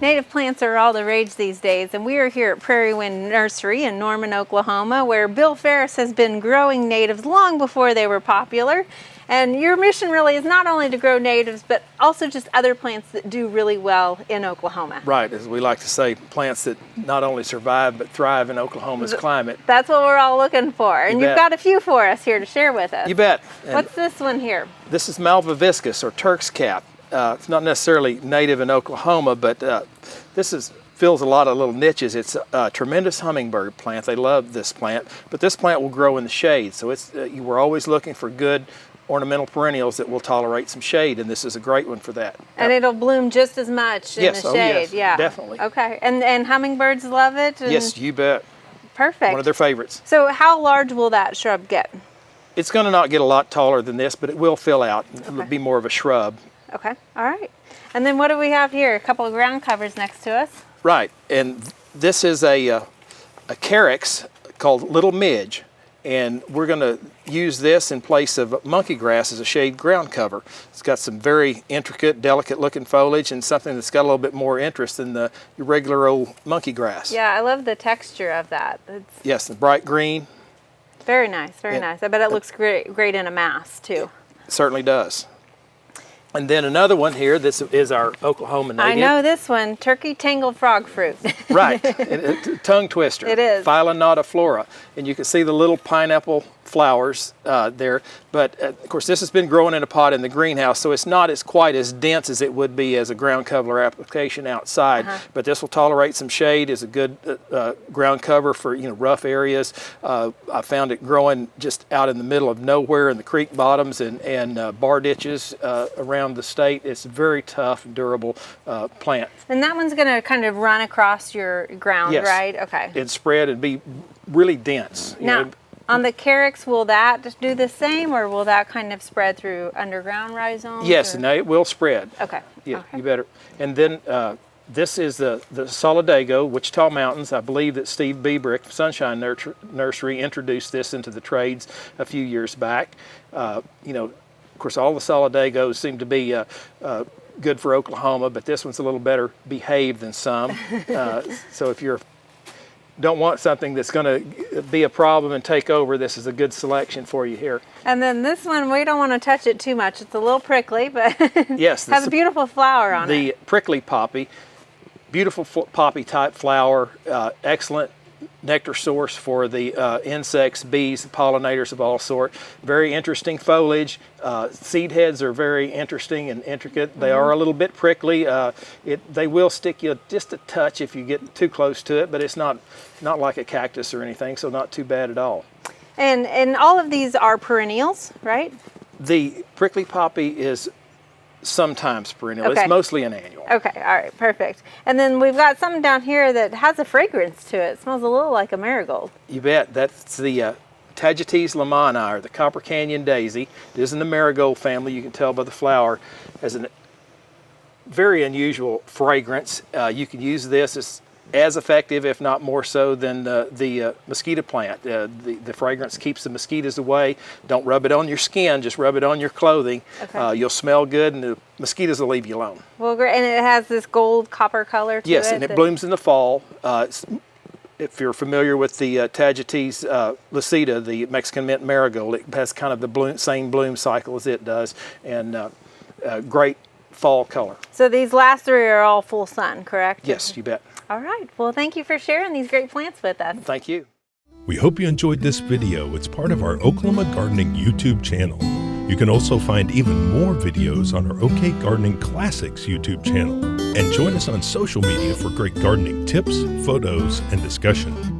Native plants are all the rage these days, and we are here at Prairie Wind Nursery in Norman, Oklahoma, where Bill Ferris has been growing natives long before they were popular. And your mission really is not only to grow natives, but also just other plants that do really well in Oklahoma. Right, as we like to say, plants that not only survive but thrive in Oklahoma's climate. That's what we're all looking for. And you've got a few for us here to share with us. You bet. And what's this one here? This is Malvaviscus, or Turks Cap. It's not necessarily native in Oklahoma, but fills a lot of little niches. It's a tremendous hummingbird plant. They love this plant, but this plant will grow in the shade. So we're always looking for good ornamental perennials that will tolerate some shade, and this is a great one for that. And it'll bloom just as much in the shade. Yes, yeah, definitely. Okay, and hummingbirds love it? Yes, you bet. Perfect. One of their favorites. So how large will that shrub get? It's going to not get a lot taller than this, but it will fill out. It'll be more of a shrub. Okay, all right. And then what do we have here? A couple of ground covers next to us. Right, and this is a Carricks called Little Midge, and we're going to use this in place of monkey grass as a shade ground cover. It's got some very intricate, delicate looking foliage and something that's got a little bit more interest than your regular old monkey grass. Yeah, I love the texture of that. Yes, the bright green. Very nice, very nice. I bet it looks great in a mass too. It certainly does. And then another one here, this is our Oklahoma native. I know this one, turkey tangled frog fruit. Right, tongue twister. It is. Phyllonautaflora. And you can see the little pineapple flowers there. But of course this has been growing in a pot in the greenhouse, so it's not quite as dense as it would be as a ground cover application outside. But this will tolerate some shade, is a good ground cover for rough areas. I found it growing just out in the middle of nowhere in the creek bottoms and bar ditches around the state. It's a very tough, durable plant. And that one's going to kind of run across your ground, yes. right? Okay. It'd spread and be really dense. Now, on the Carricks, will that do the same, or will that kind of spread through underground rhizomes? Yes, and it will spread. Okay. Yeah, okay. You better. And then this is the Solidago, Wichita Mountains. I believe that Steve Biebrick, Sunshine Nursery, introduced this into the trades a few years back. Of course, all the Solidagos seem to be good for Oklahoma, but this one's a little better behaved than some. So if you don't want something that's going to be a problem and take over, this is a good selection for you here. And then this one, we don't want to touch it too much. It's a little prickly, but yes, has a beautiful flower on it. The prickly poppy, beautiful poppy type flower, excellent nectar source for the insects, bees, pollinators of all sorts. Very interesting foliage. Seed heads are very interesting and intricate. They are a little bit prickly. They will stick you just a touch if you get too close to it, but it's not like a cactus or anything, so not too bad at all. And all of these are perennials, right? The prickly poppy is sometimes perennial. Okay. It's mostly an annual. Okay, all right, perfect. And then we've got some down here that has a fragrance to it. It smells a little like a marigold. You bet. That's the Tagetes lamani, or the Copper Canyon daisy. It is in the marigold family. You can tell by the flower. It has a very unusual fragrance. You can use this as effective, if not more so, than the mosquito plant. The fragrance keeps the mosquitoes away. Don't rub it on your skin, just rub it on your clothing. Okay. You'll smell good and the mosquitoes will leave you alone. Well, great. And it has this gold copper color to it? Yes, and it blooms in the fall. If you're familiar with the Tagetes lucida, the Mexican mint marigold, it has kind of the same bloom cycle as it does, and great fall color. So these last three are all full sun, correct? Yes, you bet. All right. Well, thank you for sharing these great plants with us. Thank you. We hope you enjoyed this video. It's part of our Oklahoma Gardening YouTube channel. You can also find even more videos on our OK Gardening Classics YouTube channel. And join us on social media for great gardening tips, photos, and discussion.